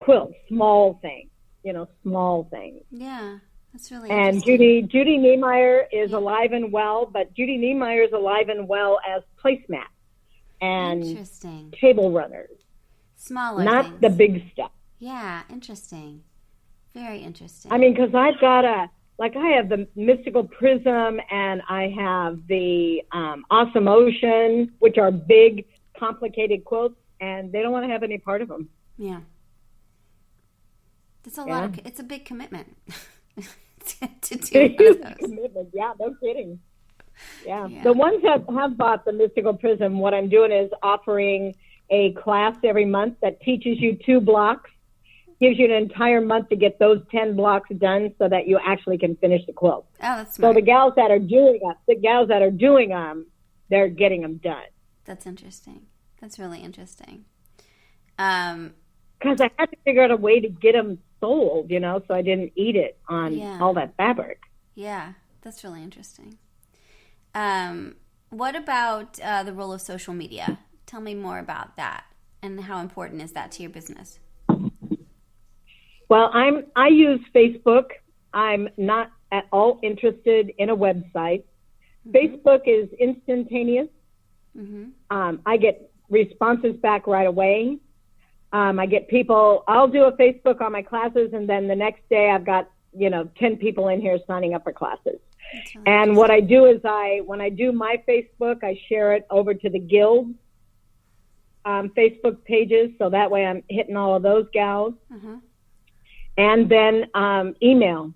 quilts, small things, small things. Yeah, that's really and interesting. Judy Niemeyer is alive and well, but Judy Niemeyer is alive and well as placemats and table runners. Smaller not things. the big stuff. Yeah, interesting. Very interesting. I mean, because I've got I have the Mystical Prism and I have the Awesome Ocean, which are big, complicated quilts, and they don't want to have any part of them. Yeah. It's a lot of, it's a big commitment to do one of those. Commitment. Yeah, no kidding. Yeah. The ones that have bought the Mystical Prism, what I'm doing is offering a class every month that teaches you 2 blocks, gives you an entire month to get those 10 blocks done so that you actually can finish the quilt. Oh, that's smart. So the gals that are doing them, they're getting them done. That's interesting. That's really interesting. Because I had to figure out a way to get them sold, so I didn't eat it on all that fabric. Yeah, that's really interesting. What about the role of social media? Tell me more about that, and how important is that to your business? Well, I use Facebook. I'm not at all interested in a website. Facebook is instantaneous. I get responses back right away. I get people, I'll do a Facebook on my classes, and then the next day I've got, 10 people in here signing up for classes. And what I do is when I do my Facebook, I share it over to the guild Facebook pages, so that way I'm hitting all of those gals. And then email.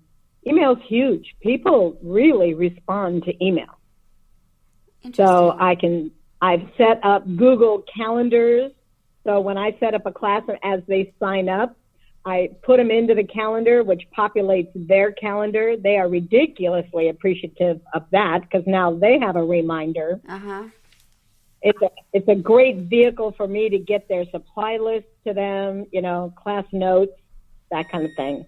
Email's huge. People really respond to email. So I've set up Google calendars. So when I set up a class, as they sign up, I put them into the calendar, which populates their calendar. They are ridiculously appreciative of that because now they have a reminder. It's a great vehicle for me to get their supply list to them, class notes, that kind of thing.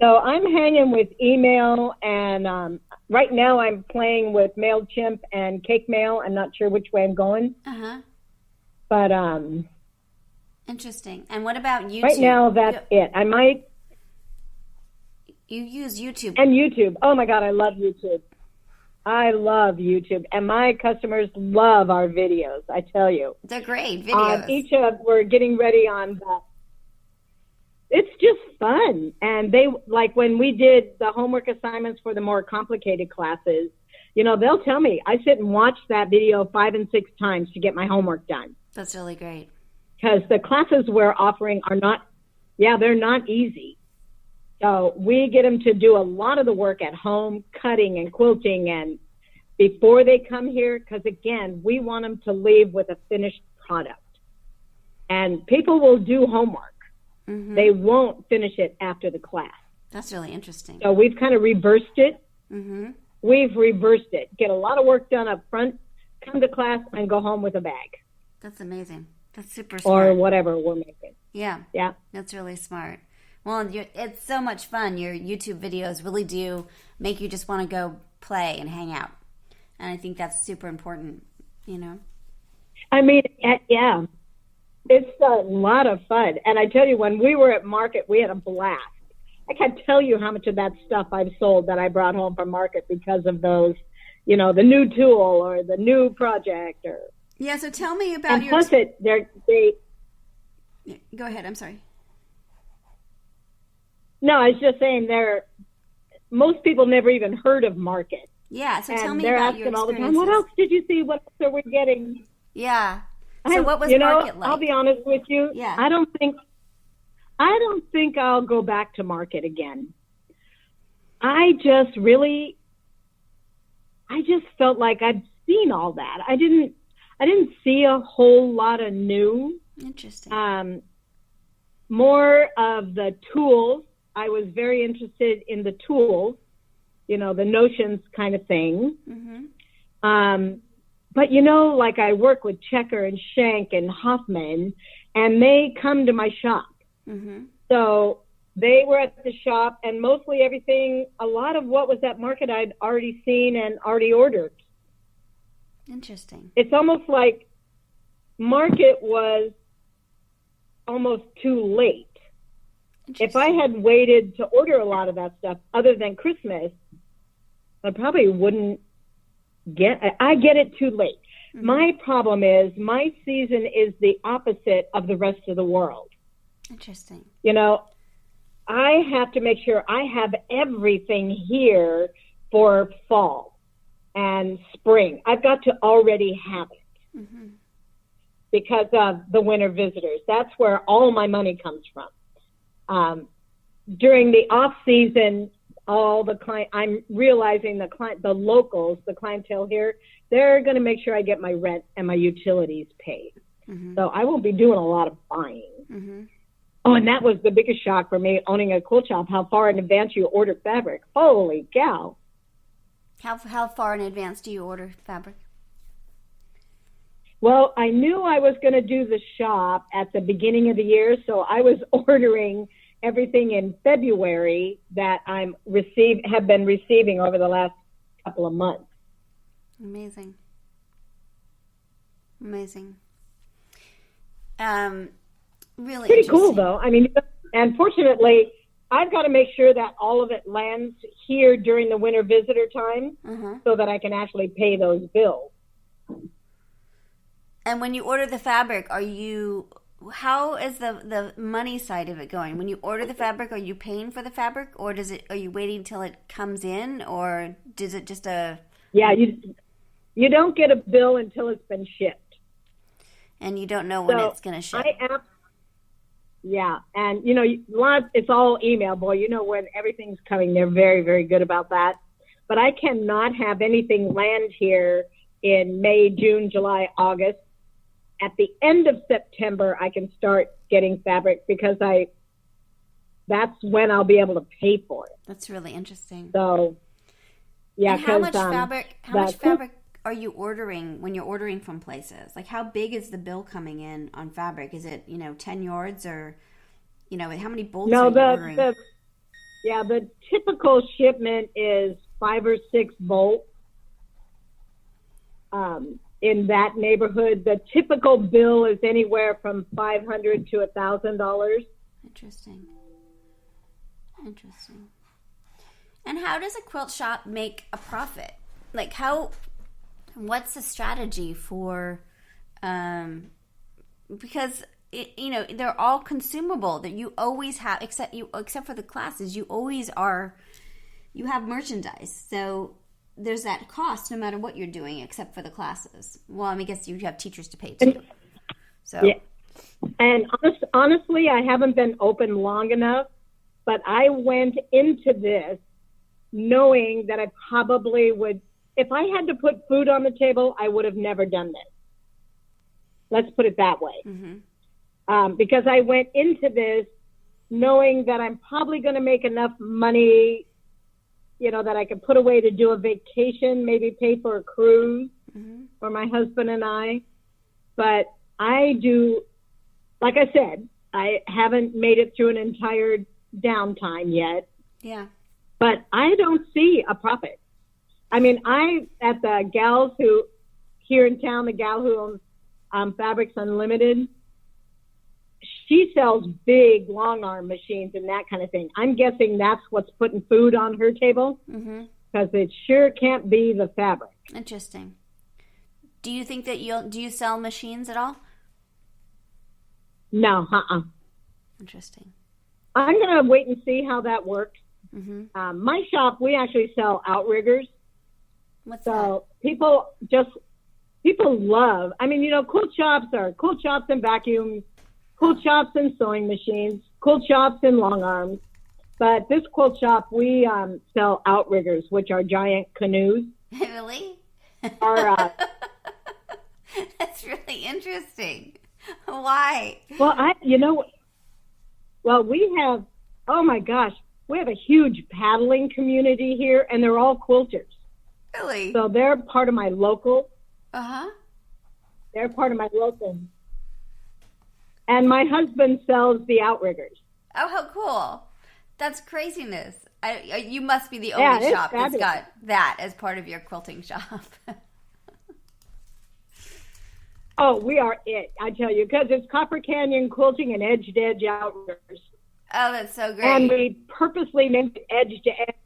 So I'm hanging with email, and right now I'm playing with MailChimp and Cake Mail. I'm not sure which way I'm going. But interesting. And what about YouTube? Right now, that's it. I might. You use YouTube. And YouTube. Oh my God, I love YouTube. I love YouTube, and my customers love our videos. I tell you, they're great videos. We're getting ready on that. It's just fun, and they when we did the homework assignments for the more complicated classes. They'll tell me I sit and watch that video 5 and 6 times to get my homework done. That's really great. Because the classes we're offering are they're not easy. So we get them to do a lot of the work at home, cutting and quilting, and before they come here, because again, we want them to leave with a finished product. And people will do homework. They won't finish it after the class. That's really interesting. So we've kind of reversed it. We've reversed it. Get a lot of work done up front, come to class, and go home with a bag. That's amazing. That's super smart. Or whatever we're making. Yeah. That's really smart. Well, it's so much fun. Your YouTube videos really do make you just want to go play and hang out. And I think that's super important, I mean, yeah. It's a lot of fun. And I tell you, when we were at market, we had a blast. I can't tell you how much of that stuff I've sold that I brought home from market because of those, the new tool or the new project. Yeah, so tell me about your... Plus Go ahead, I'm sorry. No, I was just saying most people never even heard of market. Yeah, so tell me about your experiences. They're asking all the time, what else did you see? What else are we getting? Yeah. So what was market like? I'll be honest with you. Yeah. I don't think I'll go back to market again. I just felt like I'd seen all that. I didn't see a whole lot of new. Interesting. More of the tools. I was very interested in the tools, the notions kind of thing. But, I work with Checker and Schenck and Hoffman, and they come to my shop. So they were at the shop, and mostly everything, a lot of what was at market I'd already seen and already ordered. Interesting. It's almost like market was almost too late. if I had waited to order a lot of that stuff other than Christmas, I probably wouldn't I get it too late. Mm-hmm. My problem is my season is the opposite of the rest of the world. Interesting. You know, I have to make sure I have everything here for fall and spring. I've got to already have it. Mm-hmm. Because of the winter visitors. That's where all my money comes from. During the off season, I'm realizing the locals, the clientele here, they're going to make sure I get my rent and my utilities paid. Mm-hmm. So I won't be doing a lot of buying. Mm-hmm. Oh, and that was the biggest shock for me owning a quilt shop, how far in advance you order fabric. Holy cow. How far in advance do you order fabric? Well, I knew I was going to do the shop at the beginning of the year, so I was ordering everything in February that have been receiving over the last couple of months. Amazing. Really pretty cool, though. I mean, and fortunately, I've got to make sure that all of it lands here during the winter visitor time so that I can actually pay those bills. And when you order the fabric, how is the money side of it going? When you order the fabric, are you paying for the fabric, or are you waiting till it comes in, or is it just a... Yeah, you don't get a bill until it's been shipped. And you don't know when it's going to ship. Yeah, and it's all email, boy. You know when everything's coming. They're very, very good about that. But I cannot have anything land here in May, June, July, August. At the end of September, I can start getting fabric because that's when I'll be able to pay for it. That's really interesting. So, yeah. And how much fabric are you ordering when you're ordering from places? Like, how big is the bill coming in on fabric? Is it 10 yards or how many bolts are you ordering? The typical shipment is 5 or 6 bolts. In that neighborhood, the typical bill is anywhere from $500 to $1,000. Interesting. And how does a quilt shop make a profit? Like, what's the strategy for? Because they're all consumable that you always have, except for the classes. You always you have merchandise, so there's that cost no matter what you're doing except for the classes. Well, I guess you have teachers to pay too. So, yeah. And honestly, I haven't been open long enough, but I went into this knowing that I probably would, if I had to put food on the table, I would have never done this. Let's put it that way. Mm-hmm. Because I went into this knowing that I'm probably going to make enough money that I could put away to do a vacation, maybe pay for a cruise for my husband and I. But like I said, I haven't made it through an entire downtime yet. Yeah. But I don't see a profit. I mean, at the gals who, here in town, the gal who owns Fabrics Unlimited, she sells big long arm machines and that kind of thing. I'm guessing that's what's putting food on her table because it sure can't be the fabric. Interesting. Do you think that do you sell machines at all? No, Interesting. I'm going to wait and see how that works. Mm-hmm. My shop, we actually sell outriggers. What's that? People love, quilt shops are quilt shops and vacuums, quilt shops and sewing machines, quilt shops and long arms. But this quilt shop, we sell outriggers, which are giant canoes. Really? That's really interesting. Why? Well, we have, oh my gosh, we have a huge paddling community here, and they're all quilters. Really? So they're part of my local. Uh-huh. They're part of my local. And my husband sells the outriggers. Oh, how cool. That's craziness. You must be the only shop that's got that as part of your quilting shop. Oh, we are it, I tell you, because it's Copper Canyon Quilting and Edge to Edge outriggers. Oh, that's so great. And we purposely named it Edge to Edge.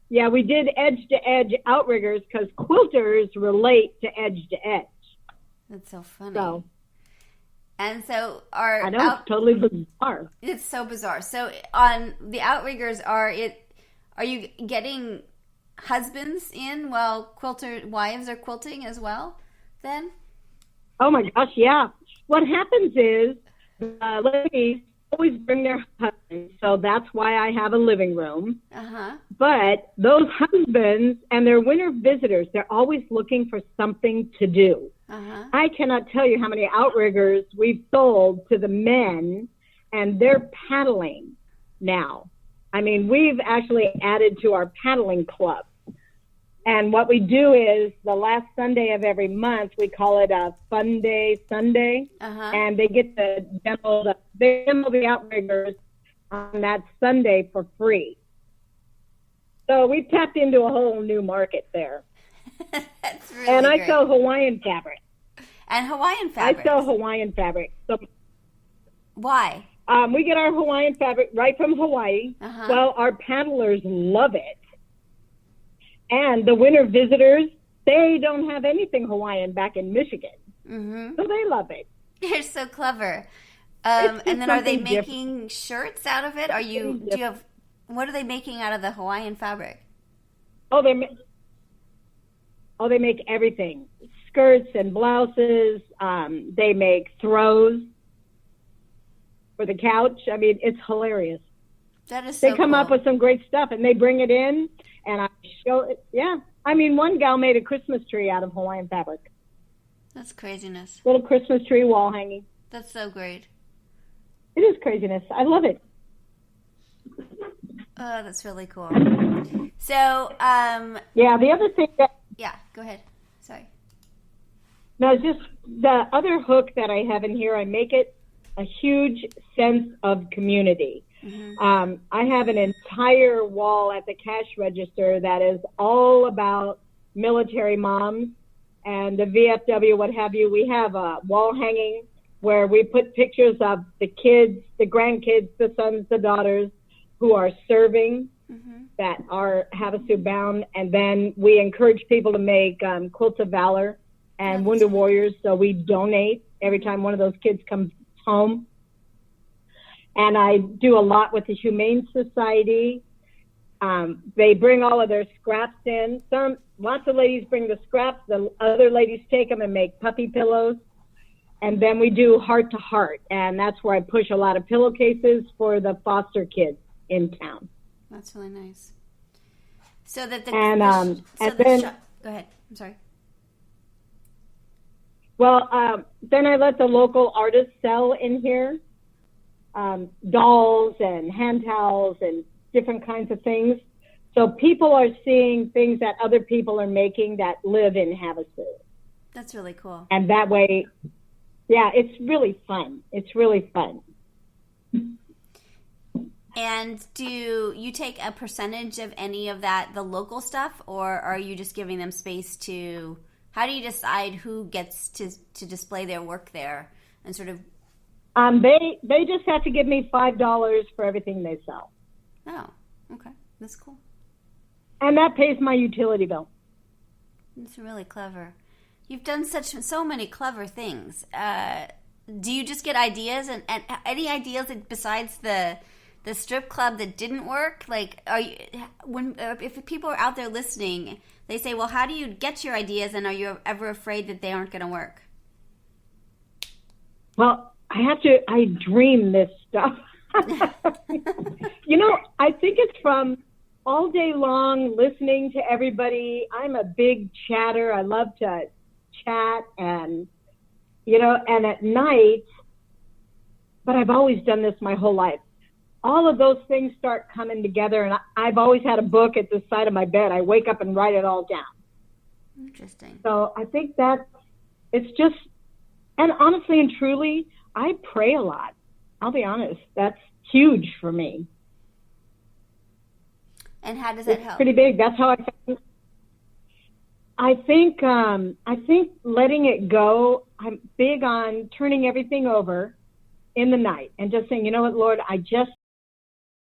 Yeah, we did Edge to Edge outriggers because quilters relate to Edge to Edge. That's so funny. So, and so I know, it's totally bizarre. It's so bizarre. So on the outriggers, are you getting husbands in while wives are quilting as well then? Oh my gosh, yeah. What happens is ladies always bring their husbands, so that's why I have a living room. Uh-huh. But those husbands and their winter visitors, they're always looking for something to do. Uh-huh. I cannot tell you how many outriggers we've sold to the men, and they're paddling now. I mean, we've actually added to our paddling club. And what we do is the last Sunday of every month, we call it a Fun Day Sunday. Uh-huh. And they get to demo the outriggers on that Sunday for free. So we've tapped into a whole new market there. That's really And I great. sell Hawaiian fabric. And Hawaiian fabric. I sell Hawaiian fabric. So why? we get our Hawaiian fabric right from Hawaii. Uh-huh. Well, our paddlers love it. And the winter visitors, they don't have anything Hawaiian back in Michigan. Mm-hmm. So they love it. You're so clever. And then are they something making shirts out of it? What are they making out of the Hawaiian fabric? Oh, they make everything. Skirts and blouses. They make throws for the couch. I mean, it's hilarious. That is so They come cool. up with some great stuff, and they bring it in, and I show it. Yeah. I mean, one gal made a Christmas tree out of Hawaiian fabric. That's craziness. Little Christmas tree wall hanging. That's so great. It is craziness. I love it. Oh, that's really cool. So, Yeah, the other thing that, yeah, go ahead. Sorry. no, just the other hook that I have in here, I make it a huge sense of community. Mm-hmm. I have an entire wall at the cash register that is all about military moms and the VFW, what have you. We have a wall hanging where we put pictures of the kids, the grandkids, the sons, the daughters who are serving Mm-hmm. that are Havesu bound. And then we encourage people to make quilts of valor and wounded warriors. So we donate every time one of those kids comes home. And I do a lot with the Humane Society. They bring all of their scraps in. Lots of ladies bring the scraps. The other ladies take them and make puppy pillows. And then we do heart to heart. And that's where I push a lot of pillowcases for the foster kids in town. That's really nice. So that the And, and the then- shop, go ahead. I'm sorry. Well, then I let the local artists sell in here. Dolls and hand towels and different kinds of things. So people are seeing things that other people are making that live in Havesu. That's really cool. And that way, yeah, it's really fun. It's really fun. And do you take a percentage of any of that, the local stuff, or are you just giving them space to, how do you decide who gets to display their work there and sort of? They just have to give me $5 for everything they sell. Oh, okay. That's cool. And that pays my utility bill. That's really clever. You've done so many clever things. Do you just get ideas and any ideas besides the strip club that didn't work? Like, if people are out there listening, they say, well, how do you get your ideas, and are you ever afraid that they aren't going to work? Well, I dream this stuff. I think it's from all day long listening to everybody. I'm a big chatter. I love to chat and at night, but I've always done this my whole life. All of those things start coming together, and I've always had a book at the side of my bed. I wake up and write it all down. Interesting. So I think it's just, and honestly and truly, I pray a lot. I'll be honest. That's huge for me. And how does that help? Pretty big. That's how I think letting it go. I'm big on turning everything over in the night and just saying, you know what, Lord, I just